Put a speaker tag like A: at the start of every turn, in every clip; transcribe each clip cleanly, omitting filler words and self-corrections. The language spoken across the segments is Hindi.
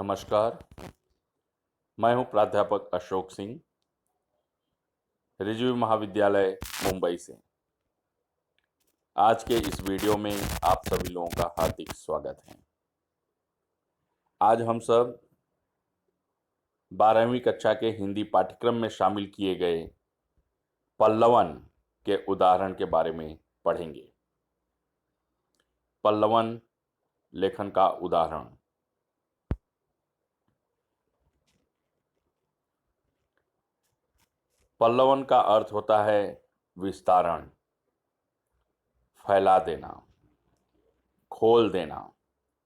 A: नमस्कार। मैं हूं प्राध्यापक अशोक सिंह, रिजवी महाविद्यालय मुंबई से। आज के इस वीडियो में आप सभी लोगों का हार्दिक स्वागत है। आज हम सब 12वीं कक्षा के हिंदी पाठ्यक्रम में शामिल किए गए पल्लवन के उदाहरण के बारे में पढ़ेंगे। पल्लवन लेखन का उदाहरण। पल्लवन का अर्थ होता है विस्तारण, फैला देना, खोल देना।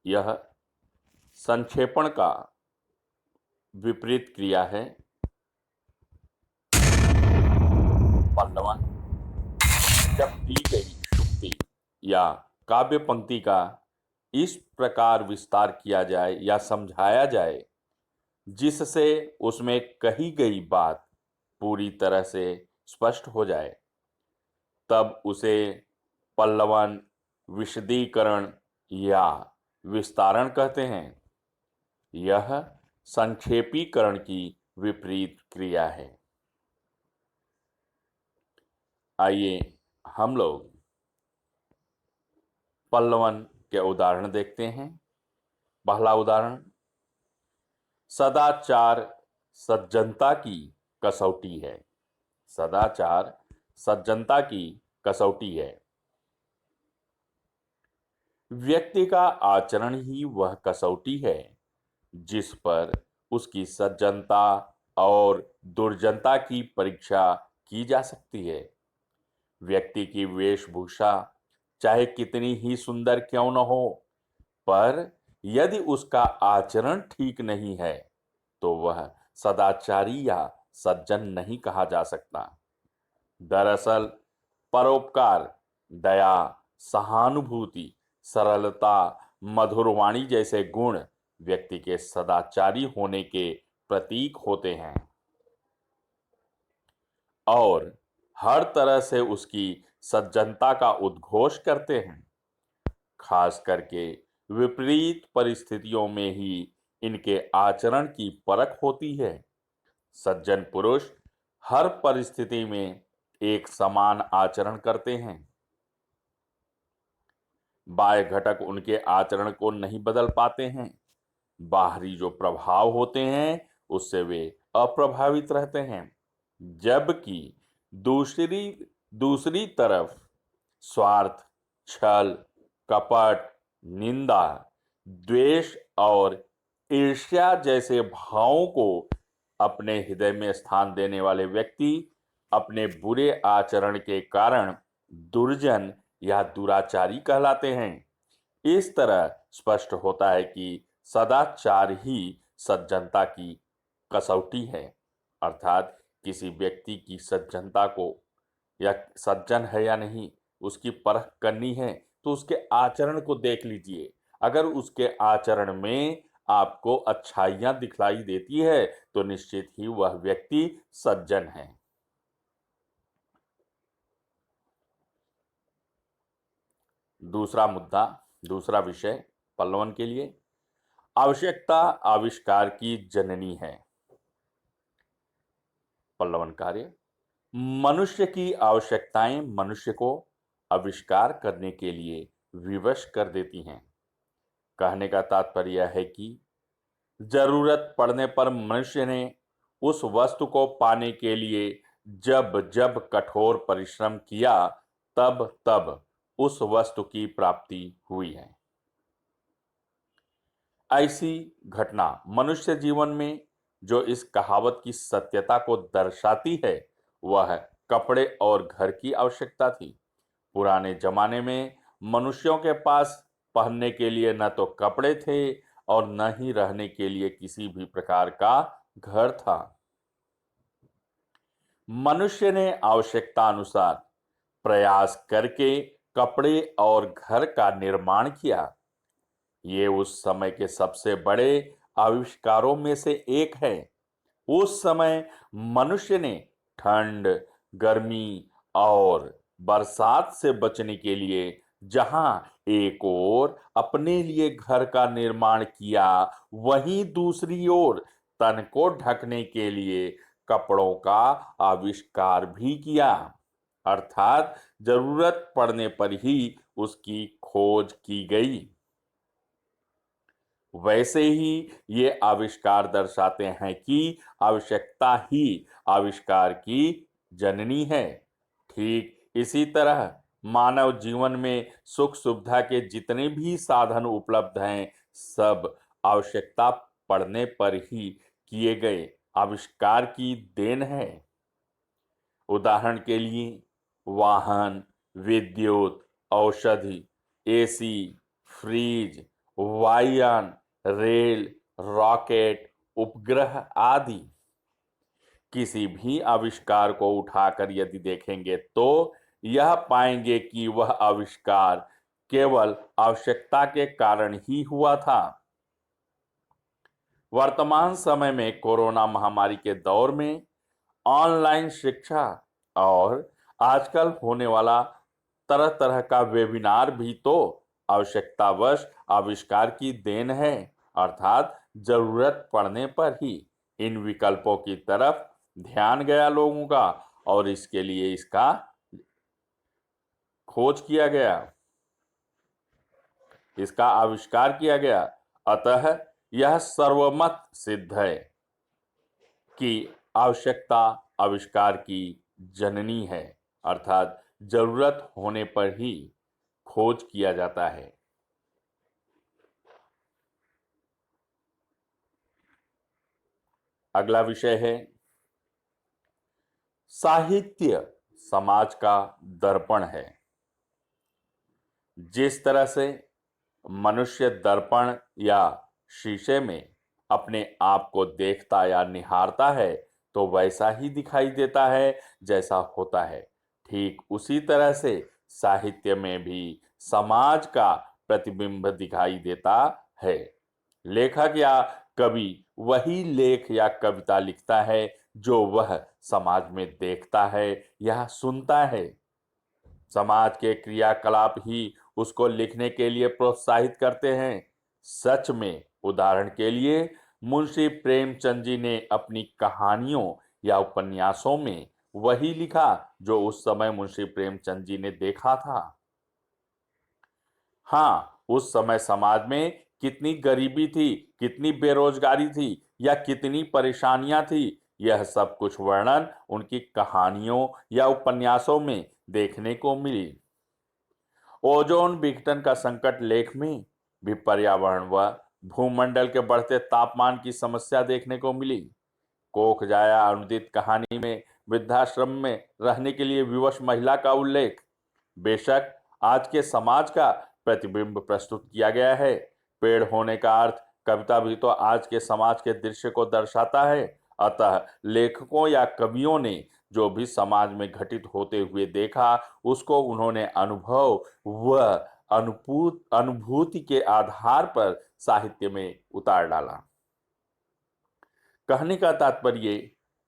A: यह संक्षेपण का विपरीत क्रिया है। पल्लवन जब दी गई शुक्ति या काव्य पंक्ति का इस प्रकार विस्तार किया जाए या समझाया जाए जिससे उसमें कही गई बात पूरी तरह से स्पष्ट हो जाए, तब उसे पल्लवन, विशदीकरण या विस्तारण कहते हैं। यह संक्षेपीकरण की विपरीत क्रिया है। आइए हम लोग पल्लवन के उदाहरण देखते हैं। पहला उदाहरण, सदाचार सज्जनता की कसौटी है। सदाचार सज्जनता की कसौटी है। व्यक्ति का आचरण ही वह कसौटी है जिस पर उसकी सज्जनता और दुर्जनता की परीक्षा की जा सकती है। व्यक्ति की वेशभूषा चाहे कितनी ही सुंदर क्यों न हो, पर यदि उसका आचरण ठीक नहीं है तो वह सदाचारी या सज्जन नहीं कहा जा सकता। दरअसल परोपकार, दया, सहानुभूति, सरलता, मधुरवाणी जैसे गुण व्यक्ति के सदाचारी होने के प्रतीक होते हैं और हर तरह से उसकी सज्जनता का उद्घोष करते हैं। खास करके विपरीत परिस्थितियों में ही इनके आचरण की परख होती है। सज्जन पुरुष हर परिस्थिति में एक समान आचरण करते हैं। बाह्य घटक उनके आचरण को नहीं बदल पाते हैं। बाहरी जो प्रभाव होते हैं उससे वे अप्रभावित रहते हैं, जबकि दूसरी दूसरी तरफ स्वार्थ, छल, कपट, निंदा, द्वेष और ईर्ष्या जैसे भावों को अपने हृदय में स्थान देने वाले व्यक्ति अपने बुरे आचरण के कारण दुर्जन या दुराचारी कहलाते हैं। इस तरह स्पष्ट होता है कि सदाचार ही सज्जनता की कसौटी है। अर्थात किसी व्यक्ति की सज्जनता को या सज्जन है या नहीं उसकी परख करनी है तो उसके आचरण को देख लीजिए। अगर उसके आचरण में आपको अच्छाइयां दिखलाई देती है तो निश्चित ही वह व्यक्ति सज्जन है। दूसरा मुद्दा, दूसरा विषय पल्लवन के लिए, आवश्यकता आविष्कार की जननी है। पल्लवन कार्य, मनुष्य की आवश्यकताएं मनुष्य को आविष्कार करने के लिए विवश कर देती हैं। कहने का तात्पर्य है कि जरूरत पड़ने पर मनुष्य ने उस वस्तु को पाने के लिए जब जब कठोर परिश्रम किया तब तब उस वस्तु की प्राप्ति हुई है। ऐसी घटना मनुष्य जीवन में जो इस कहावत की सत्यता को दर्शाती है वह कपड़े और घर की आवश्यकता थी। पुराने जमाने में मनुष्यों के पास पहनने के लिए न तो कपड़े थे और न ही रहने के लिए किसी भी प्रकार का घर था। मनुष्य ने आवश्यकता अनुसार प्रयास करके कपड़े और घर का निर्माण किया। ये उस समय के सबसे बड़े आविष्कारों में से एक है। उस समय मनुष्य ने ठंड, गर्मी और बरसात से बचने के लिए जहां एक ओर अपने लिए घर का निर्माण किया, वहीं दूसरी ओर तन को ढकने के लिए कपड़ों का आविष्कार भी किया। अर्थात जरूरत पड़ने पर ही उसकी खोज की गई। वैसे ही ये आविष्कार दर्शाते हैं कि आवश्यकता ही आविष्कार की जननी है। ठीक इसी तरह मानव जीवन में सुख सुविधा के जितने भी साधन उपलब्ध हैं, सब आवश्यकता पड़ने पर ही किए गए आविष्कार की देन है। उदाहरण के लिए वाहन, विद्युत, औषधि, एसी, फ्रिज, वायुयान, रेल, रॉकेट, उपग्रह आदि। किसी भी आविष्कार को उठाकर यदि देखेंगे तो यह पाएंगे कि वह आविष्कार केवल आवश्यकता के कारण ही हुआ था। वर्तमान समय में कोरोना महामारी के दौर में ऑनलाइन शिक्षा और आजकल होने वाला तरह तरह का वेबिनार भी तो आवश्यकतावश आविष्कार की देन है। अर्थात जरूरत पड़ने पर ही इन विकल्पों की तरफ ध्यान गया लोगों का और इसके लिए इसका खोज किया गया, इसका आविष्कार किया गया। अतः यह सर्वमत सिद्ध है कि आवश्यकता आविष्कार की जननी है। अर्थात जरूरत होने पर ही खोज किया जाता है। अगला विषय है साहित्य समाज का दर्पण है। जिस तरह से मनुष्य दर्पण या शीशे में अपने आप को देखता या निहारता है तो वैसा ही दिखाई देता है जैसा होता है। ठीक उसी तरह से साहित्य में भी समाज का प्रतिबिंब दिखाई देता है। लेखक या कवि वही लेख या कविता लिखता है जो वह समाज में देखता है या सुनता है। समाज के क्रियाकलाप ही उसको लिखने के लिए प्रोत्साहित करते हैं। सच में उदाहरण के लिए मुंशी प्रेमचंद जी ने अपनी कहानियों या उपन्यासों में वही लिखा जो उस समय मुंशी प्रेमचंद जी ने देखा था। हाँ, उस समय समाज में कितनी गरीबी थी, कितनी बेरोजगारी थी या कितनी परेशानियां थी, यह सब कुछ वर्णन उनकी कहानियों या उपन्यासों में देखने को मिली। ओजोन विघटन का संकट लेख में भी पर्यावरण व भूमंडल के बढ़ते तापमान की समस्या देखने को मिली। कोख जाया अनुदित कहानी में वृद्धाश्रम में रहने के लिए विवश महिला का उल्लेख बेशक आज के समाज का प्रतिबिंब प्रस्तुत किया गया है। पेड़ होने का अर्थ कविता भी तो आज के समाज के दृश्य को दर्शाता है। अतः लेखकों या कवियों ने जो भी समाज में घटित होते हुए देखा उसको उन्होंने अनुभव व अनुभूति के आधार पर साहित्य में उतार डाला। कहने का तात्पर्य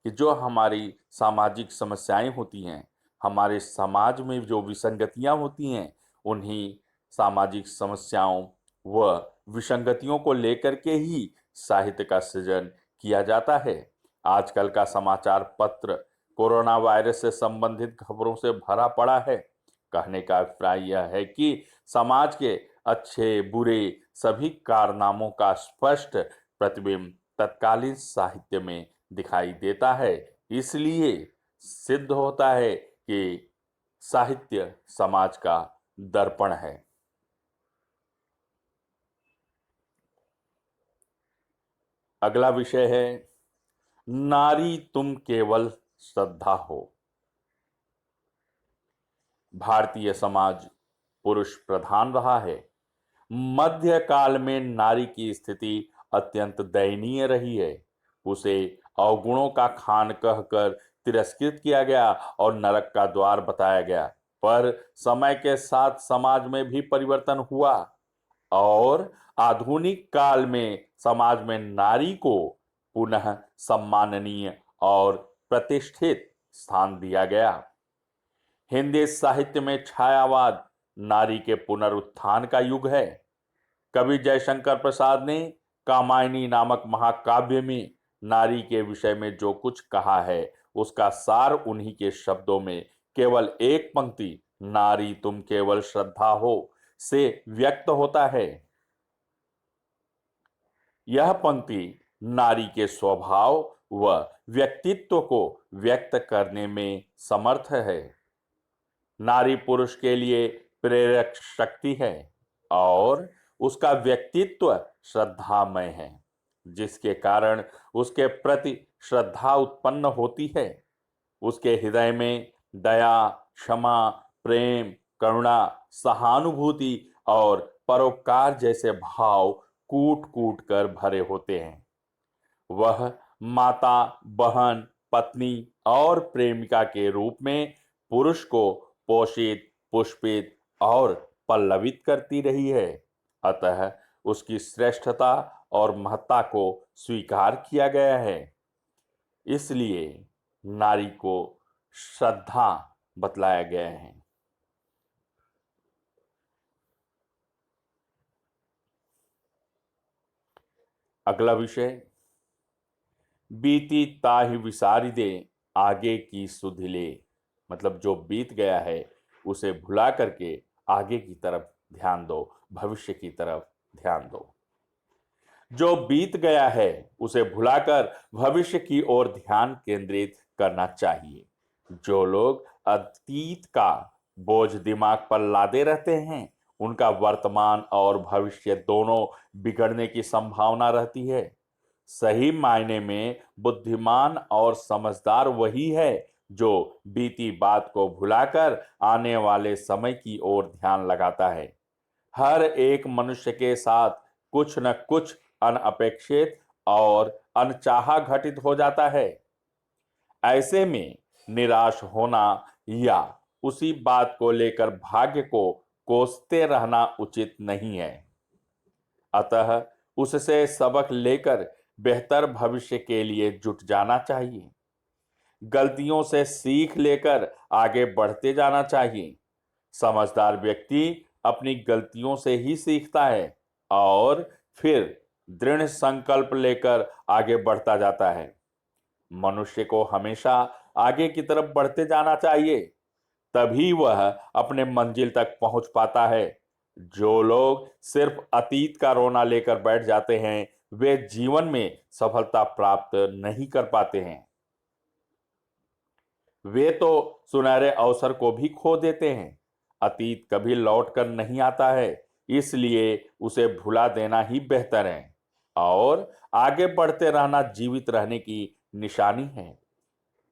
A: कि जो हमारी सामाजिक समस्याएं होती हैं, हमारे समाज में जो विसंगतियां होती हैं, उन्हीं सामाजिक समस्याओं व विसंगतियों को लेकर के ही साहित्य का सृजन किया जाता है। आजकल का समाचार पत्र कोरोना वायरस से संबंधित खबरों से भरा पड़ा है। कहने का अभिप्राय यह है कि समाज के अच्छे बुरे सभी कारनामों का स्पष्ट प्रतिबिंब तत्कालीन साहित्य में दिखाई देता है। इसलिए सिद्ध होता है कि साहित्य समाज का दर्पण है। अगला विषय है नारी तुम केवल श्रद्धा हो। भारतीय समाज पुरुष प्रधान रहा है। मध्यकाल में नारी की स्थिति अत्यंत दयनीय रही है। उसे अवगुणों का खान कहकर तिरस्कृत किया गया और नरक का द्वार बताया गया। पर समय के साथ समाज में भी परिवर्तन हुआ और आधुनिक काल में समाज में नारी को पुनः सम्माननीय और प्रतिष्ठित स्थान दिया गया। हिंदी साहित्य में छायावाद नारी के पुनरुत्थान का युग है। कवि जयशंकर प्रसाद ने कामायनी नामक महाकाव्य में नारी के विषय में जो कुछ कहा है उसका सार उन्हीं के शब्दों में केवल एक पंक्ति नारी तुम केवल श्रद्धा हो से व्यक्त होता है। यह पंक्ति नारी के स्वभाव व व्यक्तित्व को व्यक्त करने में समर्थ है। नारी पुरुष के लिए प्रेरक शक्ति है और उसका व्यक्तित्व श्रद्धामय है, जिसके कारण उसके प्रति श्रद्धा उत्पन्न होती है। उसके हृदय में दया, क्षमा, प्रेम, करुणा, सहानुभूति और परोपकार जैसे भाव कूट कूट कर भरे होते हैं। वह माता, बहन, पत्नी और प्रेमिका के रूप में पुरुष को पोषित, पुष्पित और पल्लवित करती रही है। अतः उसकी श्रेष्ठता और महत्ता को स्वीकार किया गया है। इसलिए नारी को श्रद्धा बतलाया गया है। अगला विषय, बीती ताहि विसारी दे आगे की सुध ले। मतलब जो बीत गया है उसे भुला करके आगे की तरफ ध्यान दो, भविष्य की तरफ ध्यान दो। जो बीत गया है उसे भुलाकर भविष्य की ओर ध्यान केंद्रित करना चाहिए। जो लोग अतीत का बोझ दिमाग पर लादे रहते हैं उनका वर्तमान और भविष्य दोनों बिगड़ने की संभावना रहती है। सही मायने में बुद्धिमान और समझदार वही है जो बीती बात को भुलाकर आने वाले समय की ओर ध्यान लगाता है। हर एक मनुष्य के साथ कुछ न कुछ अनअपेक्षित और अनचाहा घटित हो जाता है। ऐसे में निराश होना या उसी बात को लेकर भाग्य को कोसते रहना उचित नहीं है। अतः उससे सबक लेकर बेहतर भविष्य के लिए जुट जाना चाहिए। गलतियों से सीख लेकर आगे बढ़ते जाना चाहिए। समझदार व्यक्ति अपनी गलतियों से ही सीखता है और फिर दृढ़ संकल्प लेकर आगे बढ़ता जाता है। मनुष्य को हमेशा आगे की तरफ बढ़ते जाना चाहिए, तभी वह अपने मंजिल तक पहुंच पाता है। जो लोग सिर्फ अतीत का रोना लेकर बैठ जाते हैं वे जीवन में सफलता प्राप्त नहीं कर पाते हैं। वे तो सुनहरे अवसर को भी खो देते हैं। अतीत कभी लौट कर नहीं आता है, इसलिए उसे भुला देना ही बेहतर है और आगे बढ़ते रहना जीवित रहने की निशानी है।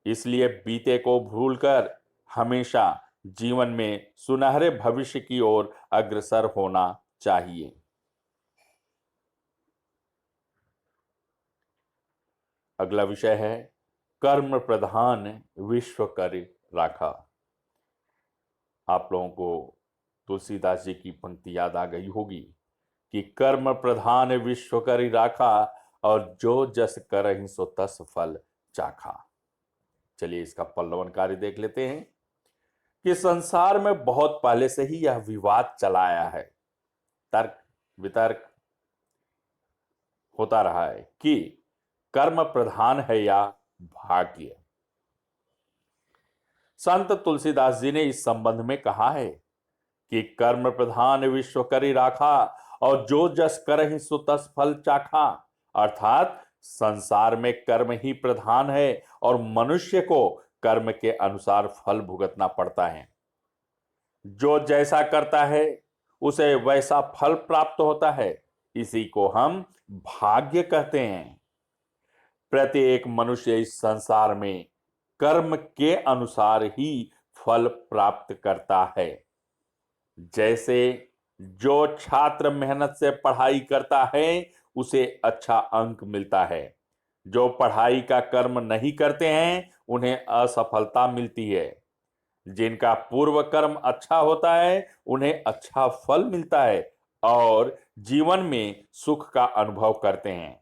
A: इसलिए बीते को भूलकर हमेशा जीवन में सुनहरे भविष्य की ओर अग्रसर होना चाहिए। अगला विषय है, कर्म प्रधान विश्व कर राखा। आप लोगों को तुलसीदास जी की पंक्ति याद आ गई होगी कि कर्म प्रधान विश्व कर राखा और जो जस करहि सो तस फल चाखा। चलिए इसका पल्लवन कार्य देख लेते हैं कि संसार में बहुत पहले से ही यह विवाद चला आया है, तर्क वितर्क होता रहा है कि कर्म प्रधान है या भाग्य। संत तुलसीदास जी ने इस संबंध में कहा है कि कर्म प्रधान विश्व करि राखा और जो जस करहि सो तस फल चाखा। अर्थात संसार में कर्म ही प्रधान है और मनुष्य को कर्म के अनुसार फल भुगतना पड़ता है। जो जैसा करता है उसे वैसा फल प्राप्त होता है। इसी को हम भाग्य कहते हैं। प्रत्येक मनुष्य इस संसार में कर्म के अनुसार ही फल प्राप्त करता है। जैसे जो छात्र मेहनत से पढ़ाई करता है उसे अच्छा अंक मिलता है। जो पढ़ाई का कर्म नहीं करते हैं उन्हें असफलता मिलती है। जिनका पूर्व कर्म अच्छा होता है उन्हें अच्छा फल मिलता है और जीवन में सुख का अनुभव करते हैं।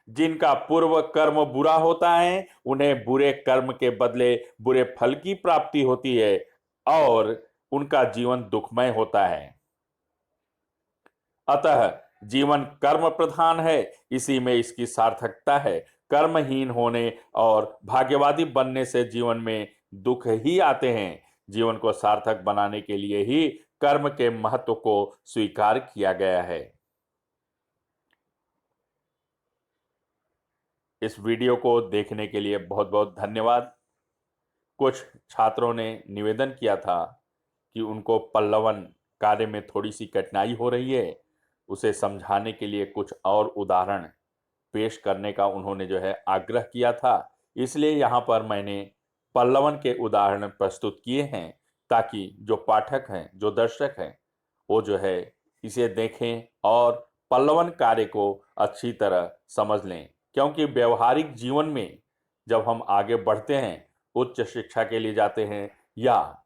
A: जिनका पूर्व कर्म बुरा होता है उन्हें बुरे कर्म के बदले बुरे फल की प्राप्ति होती है और उनका जीवन दुखमय होता है। अतः जीवन कर्म प्रधान है, इसी में इसकी सार्थकता है। कर्महीन होने और भाग्यवादी बनने से जीवन में दुख ही आते हैं। जीवन को सार्थक बनाने के लिए ही कर्म के महत्व को स्वीकार किया गया है। इस वीडियो को देखने के लिए बहुत बहुत धन्यवाद। कुछ छात्रों ने निवेदन किया था कि उनको पल्लवन कार्य में थोड़ी सी कठिनाई हो रही है, उसे समझाने के लिए कुछ और उदाहरण पेश करने का उन्होंने जो है आग्रह किया था। इसलिए यहाँ पर मैंने पल्लवन के उदाहरण प्रस्तुत किए हैं, ताकि जो पाठक हैं, जो दर्शक हैं, वो जो है इसे देखें और पल्लवन कार्य को अच्छी तरह समझ लें। क्योंकि व्यवहारिक जीवन में जब हम आगे बढ़ते हैं, उच्च शिक्षा के लिए जाते हैं या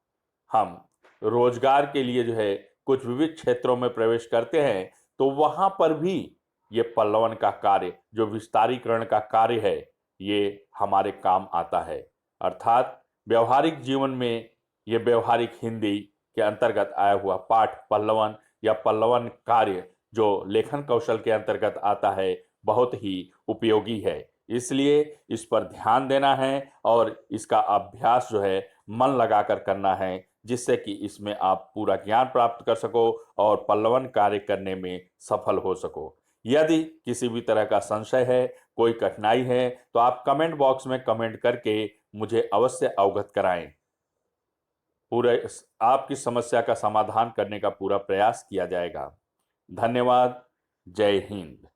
A: हम रोजगार के लिए जो है कुछ विविध क्षेत्रों में प्रवेश करते हैं, तो वहां पर भी ये पल्लवन का कार्य, जो विस्तारीकरण का कार्य है, ये हमारे काम आता है। अर्थात व्यवहारिक जीवन में ये व्यवहारिक हिंदी के अंतर्गत आया हुआ पाठ पल्लवन या पल्लवन कार्य जो लेखन कौशल के अंतर्गत आता है, बहुत ही उपयोगी है। इसलिए इस पर ध्यान देना है और इसका अभ्यास जो है मन लगाकर करना है, जिससे कि इसमें आप पूरा ज्ञान प्राप्त कर सको और पल्लवन कार्य करने में सफल हो सको। यदि किसी भी तरह का संशय है, कोई कठिनाई है, तो आप कमेंट बॉक्स में कमेंट करके मुझे अवश्य अवगत कराएं। पूरे आपकी समस्या का समाधान करने का पूरा प्रयास किया जाएगा। धन्यवाद। जय हिंद।